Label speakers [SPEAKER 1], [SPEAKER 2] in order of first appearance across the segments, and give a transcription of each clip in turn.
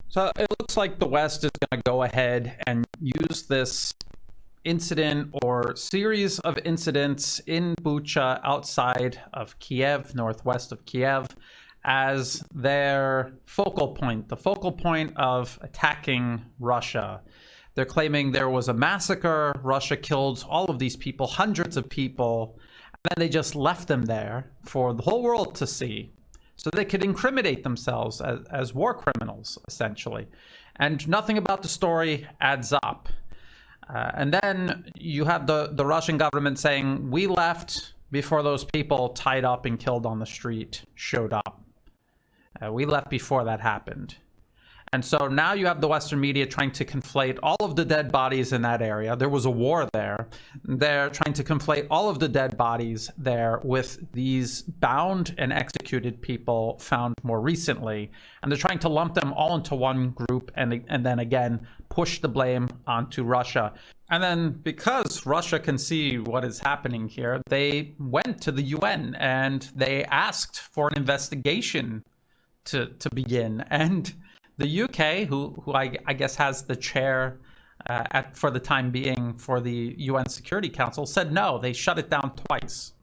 [SPEAKER 1] So it looks like the West is going to go ahead and use this incident or series of incidents in Bucha outside of Kiev, northwest of Kiev, as their focal point, the focal point of attacking Russia. They're claiming there was a massacre, Russia killed all of these people, hundreds of people, and then they just left them there for the whole world to see, so they could incriminate themselves as war criminals, essentially. And nothing about the story adds up. And then you have the Russian government saying, we left before those people tied up and killed on the street showed up. We left before that happened. And so now you have the Western media trying to conflate all of the dead bodies in that area. There was a war there. They're trying to conflate all of the dead bodies there with these bound and executed people found more recently. And they're trying to lump them all into one group and then again push the blame onto Russia. And then because Russia can see what is happening here, they went to the UN and they asked for an investigation to begin. And the UK, who I guess has the chair for the time being for the UN Security Council, said no. They shut it down twice.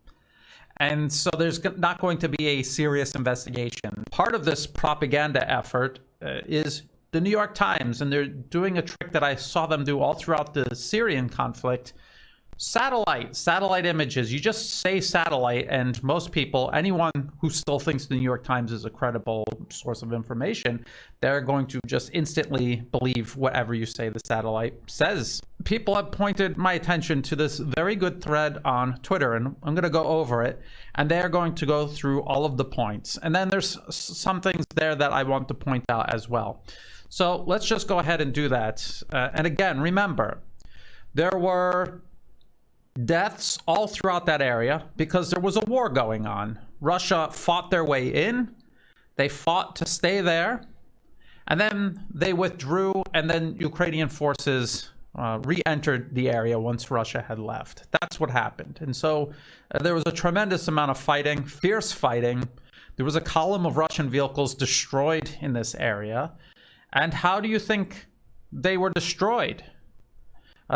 [SPEAKER 1] And so there's not going to be a serious investigation. Part of this propaganda effort is the New York Times, and they're doing a trick that I saw them do all throughout the Syrian conflict. Satellite images. You just say satellite, and most people, anyone who still thinks the New York Times is a credible source of information, they're going to just instantly believe whatever you say the satellite says. People have pointed my attention to this very good thread on Twitter, and I'm going to go over it, and they're going to go through all of the points. And then there's some things there that I want to point out as well. So let's just go ahead and do that. And again, remember, there were deaths all throughout that area because there was a war going on. Russia fought their way in. They fought to stay there. And then they withdrew, and then Ukrainian forces re-entered the area once Russia had left. That's what happened. And so there was a tremendous amount of fighting, fierce fighting. There was a column of Russian vehicles destroyed in this area. And how do you think they were destroyed?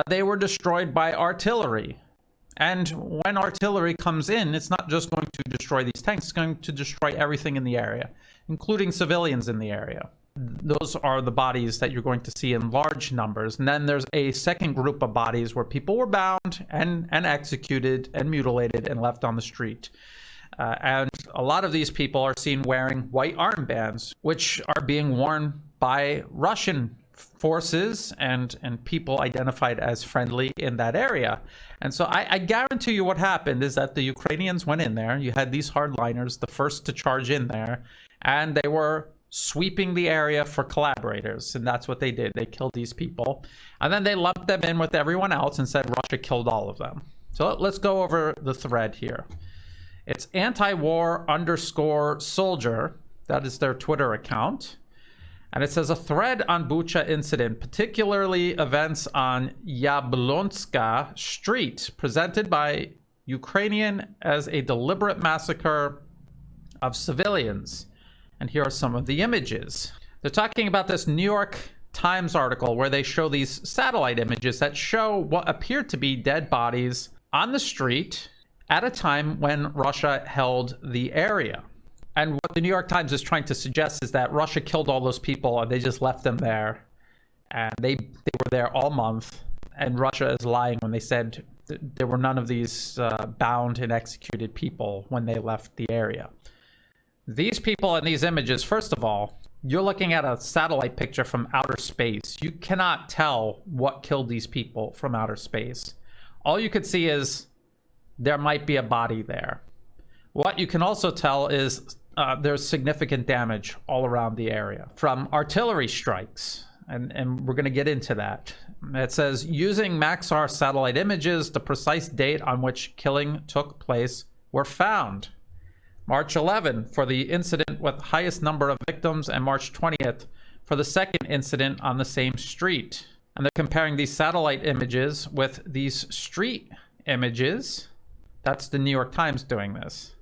[SPEAKER 1] They were destroyed by artillery. And when artillery comes in, it's not just going to destroy these tanks, it's going to destroy everything in the area, including civilians in the area. Those are the bodies that you're going to see in large numbers. And then there's a second group of bodies where people were bound and executed and mutilated and left on the street. And a lot of these people are seen wearing white armbands, which are being worn by Russian forces and people identified as friendly in that area. And so I guarantee you what happened is that the Ukrainians went in there. You had these hardliners, the first to charge in there, and they were sweeping the area for collaborators. And that's what they did. They killed these people. And then they lumped them in with everyone else and said Russia killed all of them. So let's go over the thread here. It's antiwar_soldier. That is their Twitter account. And it says a thread on Bucha incident, particularly events on Yablonska Street, presented by Ukrainian as a deliberate massacre of civilians. And here are some of the images. They're talking about this New York Times article where they show these satellite images that show what appear to be dead bodies on the street at a time when Russia held the area. And what the New York Times is trying to suggest is that Russia killed all those people and they just left them there. And they were there all month. And Russia is lying when they said there were none of these bound and executed people when they left the area. These people in these images, first of all, you're looking at a satellite picture from outer space. You cannot tell what killed these people from outer space. All you could see is there might be a body there. What you can also tell is there's significant damage all around the area from artillery strikes. And we're going to get into that. It says, using Maxar satellite images, the precise date on which killing took place were found. March 11 for the incident with highest number of victims, and March 20th for the second incident on the same street. And they're comparing these satellite images with these street images. That's the New York Times doing this.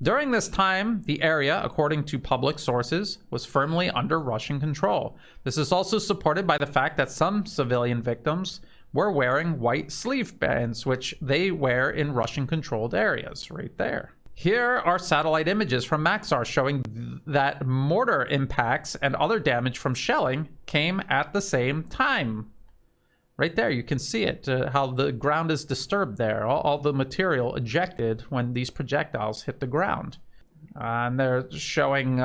[SPEAKER 1] During this time, the area, according to public sources, was firmly under Russian control. This is also supported by the fact that some civilian victims were wearing white sleeve bands, which they wear in Russian-controlled areas, right there. Here are satellite images from Maxar showing that mortar impacts and other damage from shelling came at the same time. Right there, you can see it, how the ground is disturbed there. All the material ejected when these projectiles hit the ground. And they're showing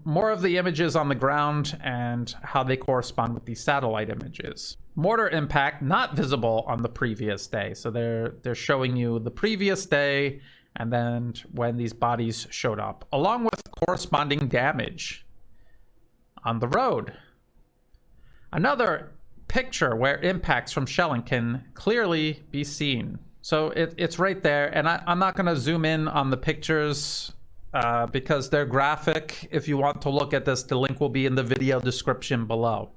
[SPEAKER 1] more of the images on the ground and how they correspond with these satellite images. Mortar impact not visible on the previous day. So they're showing you the previous day and then when these bodies showed up, along with corresponding damage on the road. Another picture where impacts from shelling can clearly be seen. So it's right there, and I'm not going to zoom in on the pictures because they're graphic. If you want to look at this, the link will be in the video description below.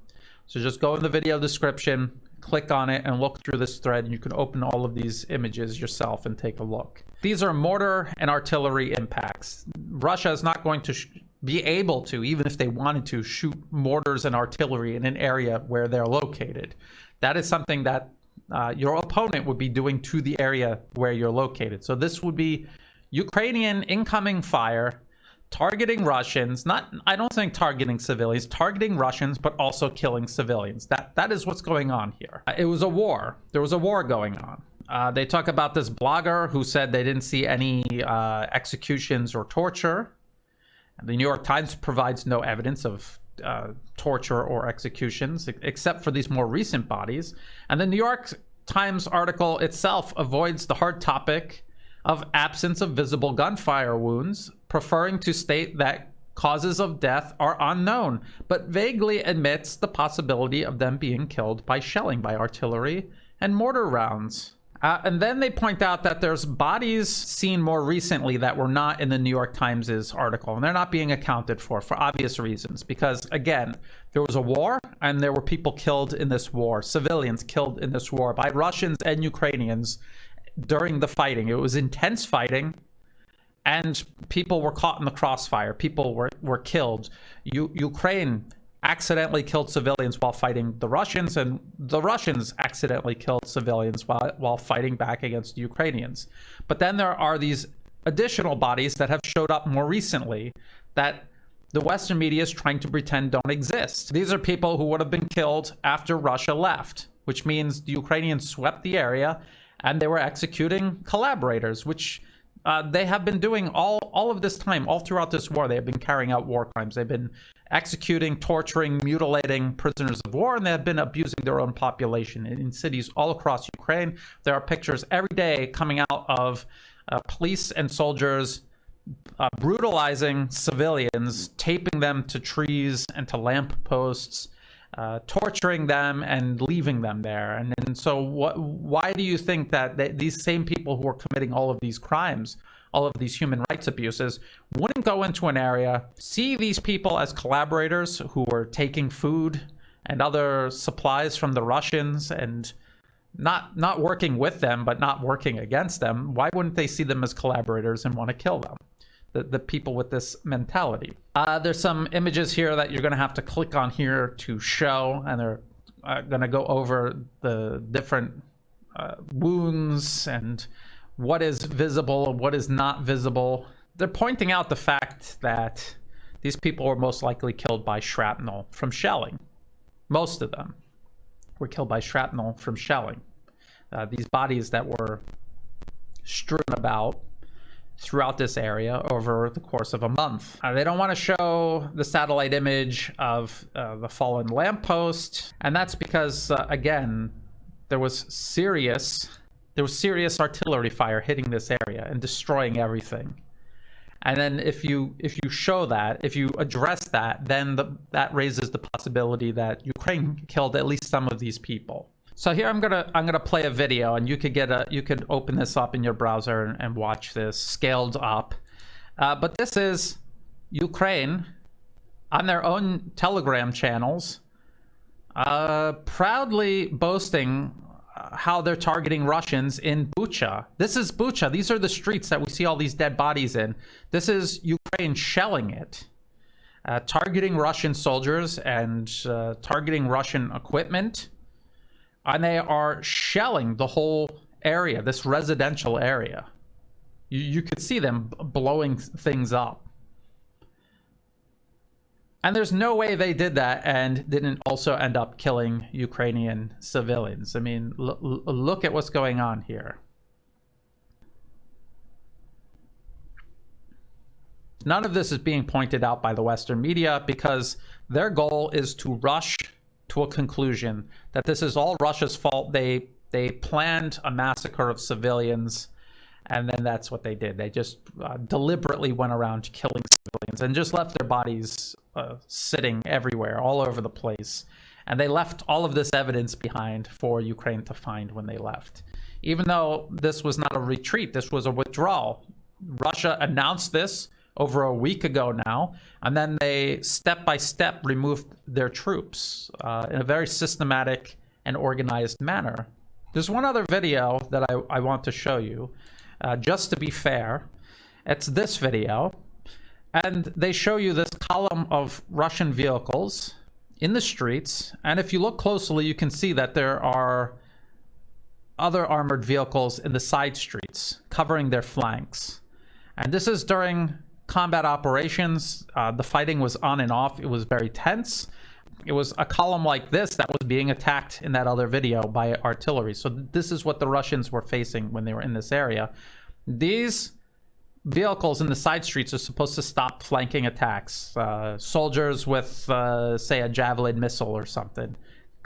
[SPEAKER 1] So just go in the video description, click on it, and look through this thread, and you can open all of these images yourself and take a look. These are mortar and artillery impacts. Russia is not going to be able to, even if they wanted to, shoot mortars and artillery in an area where they're located. That is something that your opponent would be doing to the area where you're located. So this would be Ukrainian incoming fire targeting Russians, I don't think targeting civilians, targeting Russians, but also killing civilians. That is what's going on here. It was a war. There was a war going on. They talk about this blogger who said they didn't see any executions or torture. The New York Times provides no evidence of torture or executions, except for these more recent bodies. And the New York Times article itself avoids the hard topic of absence of visible gunfire wounds, preferring to state that causes of death are unknown, but vaguely admits the possibility of them being killed by shelling, by artillery and mortar rounds. And then they point out that there's bodies seen more recently that were not in the New York Times' article, and they're not being accounted for obvious reasons. Because, again, there was a war, and there were people killed in this war, civilians killed in this war by Russians and Ukrainians during the fighting. It was intense fighting, and people were caught in the crossfire. People were killed. Ukraine accidentally killed civilians while fighting the Russians, and the Russians accidentally killed civilians while fighting back against the Ukrainians. But then there are these additional bodies that have showed up more recently that the Western media is trying to pretend don't exist. These are people who would have been killed after Russia left, which means the Ukrainians swept the area and they were executing collaborators, which they have been doing all of this time, all throughout this war. They have been carrying out war crimes. They've been executing, torturing, mutilating prisoners of war, and they have been abusing their own population in cities all across Ukraine. There are pictures every day coming out of police and soldiers brutalizing civilians, taping them to trees and to lamp posts, torturing them and leaving them there. And so why do you think that these same people who are committing all of these crimes, all of these human rights abuses, wouldn't go into an area, see these people as collaborators who were taking food and other supplies from the Russians and not working with them, but not working against them? Why wouldn't they see them as collaborators and want to kill them? The people with this mentality. There's some images here that you're going to have to click on here to show, and they're going to go over the different wounds and what is visible and what is not visible. They're pointing out the fact that these people were most likely killed by shrapnel from shelling. Most of them were killed by shrapnel from shelling. These bodies that were strewn about throughout this area over the course of a month. They don't want to show the satellite image of the fallen lamppost, and that's because, again, there was serious artillery fire hitting this area and destroying everything. And then if you show that, if you address that, then that raises the possibility that Ukraine killed at least some of these people. So here I'm gonna play a video, and you could open this up in your browser and watch this scaled up. But this is Ukraine on their own Telegram channels, proudly boasting how they're targeting Russians in Bucha. This is Bucha. These are the streets that we see all these dead bodies in. This is Ukraine shelling it, targeting Russian soldiers and targeting Russian equipment. And they are shelling the whole area, this residential area. You could see them blowing things up. And there's no way they did that and didn't also end up killing Ukrainian civilians. I mean, look at what's going on here. None of this is being pointed out by the Western media because their goal is to rush to a conclusion that this is all Russia's fault. They planned a massacre of civilians, and then that's what they did. They just deliberately went around killing civilians and just left their bodies sitting everywhere, all over the place. And they left all of this evidence behind for Ukraine to find when they left. Even though this was not a retreat, this was a withdrawal. Russia announced this over a week ago now, and then they step by step removed their troops in a very systematic and organized manner. There's one other video that I want to show you, just to be fair. It's this video, and they show you this column of Russian vehicles in the streets, and if you look closely, you can see that there are other armored vehicles in the side streets covering their flanks. And this is during combat operations. The fighting was on and off. It was very tense. It was a column like this that was being attacked in that other video by artillery. So this is what the Russians were facing when they were in this area. These vehicles in the side streets are supposed to stop flanking attacks. Soldiers with, say, a Javelin missile or something,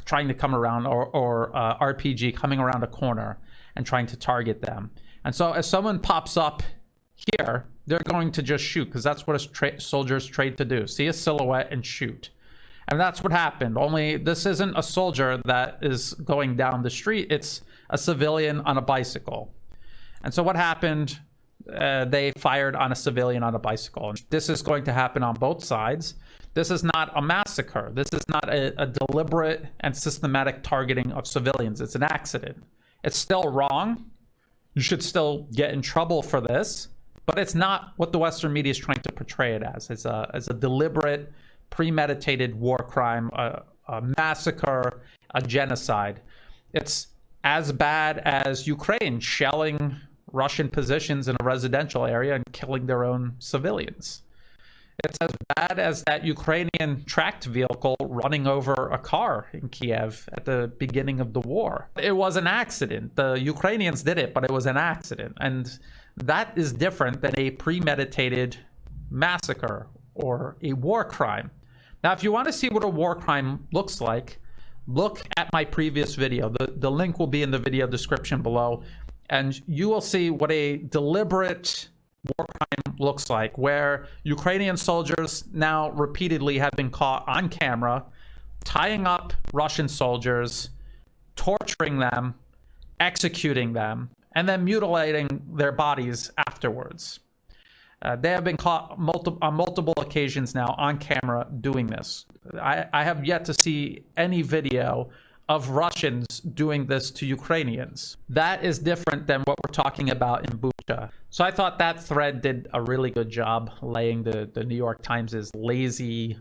[SPEAKER 1] trying to come around, or RPG coming around a corner and trying to target them. And so as someone pops up here, they're going to just shoot, because that's what soldiers trained to do. See a silhouette and shoot. And that's what happened. Only this isn't a soldier that is going down the street. It's a civilian on a bicycle. And so what happened? They fired on a civilian on a bicycle. This is going to happen on both sides. This is not a massacre. This is not a deliberate and systematic targeting of civilians. It's an accident. It's still wrong. You should still get in trouble for this. But it's not what the Western media is trying to portray it as. It's a deliberate, premeditated war crime, a massacre, a genocide. It's as bad as Ukraine shelling Russian positions in a residential area and killing their own civilians. It's as bad as that Ukrainian tracked vehicle running over a car in Kiev at the beginning of the war. It was an accident. The Ukrainians did it, but it was an accident. And that is different than a premeditated massacre or a war crime. Now, if you want to see what a war crime looks like, look at my previous video. The link will be in the video description below, and you will see what a deliberate war crime looks like, where Ukrainian soldiers now repeatedly have been caught on camera tying up Russian soldiers, torturing them, executing them, and then mutilating their bodies afterwards. They have been caught on multiple occasions now on camera doing this. I have yet to see any video of Russians doing this to Ukrainians. That is different than what we're talking about in Bucha. So I thought that thread did a really good job laying the New York Times' lazy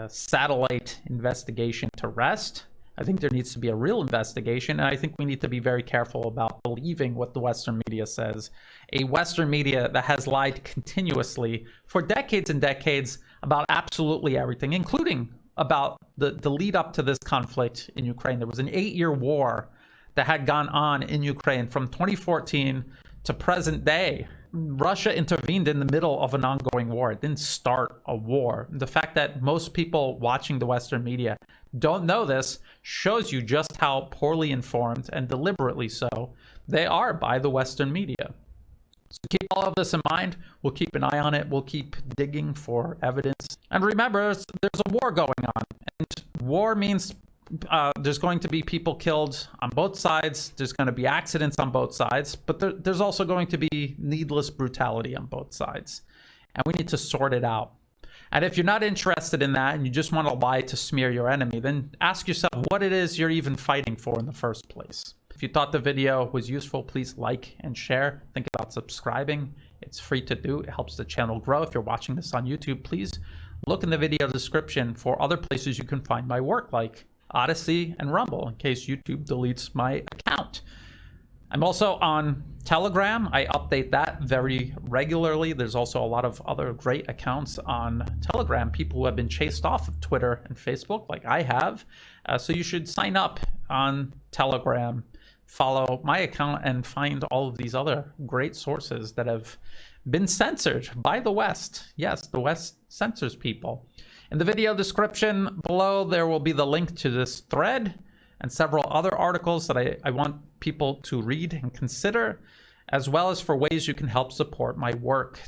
[SPEAKER 1] satellite investigation to rest. I think there needs to be a real investigation, and I think we need to be very careful about believing what the Western media says. A Western media that has lied continuously for decades and decades about absolutely everything, including about the lead up to this conflict in Ukraine. There was an 8-year war that had gone on in Ukraine from 2014 to present day. Russia intervened in the middle of an ongoing war. It didn't start a war. The fact that most people watching the Western media don't know this shows you just how poorly informed, and deliberately so, they are by the Western media. So keep all of this in mind. We'll keep an eye on it. We'll keep digging for evidence. And remember, there's a war going on. And war means there's going to be people killed on both sides. There's going to be accidents on both sides. But there's also going to be needless brutality on both sides. And we need to sort it out. And if you're not interested in that and you just want to lie to smear your enemy, then ask yourself what it is you're even fighting for in the first place. If you thought the video was useful, please like and share. Think about subscribing. It's free to do. It helps the channel grow. If you're watching this on YouTube, please look in the video description for other places you can find my work, like Odyssey and Rumble, in case YouTube deletes my account. I'm also on Telegram. I update that very regularly. There's also a lot of other great accounts on Telegram, people who have been chased off of Twitter and Facebook, like I have. So you should sign up on Telegram, follow my account, and find all of these other great sources that have been censored by the West. Yes, the West censors people. In the video description below, there will be the link to this thread and several other articles that I want people to read and consider, as well as for ways you can help support my work.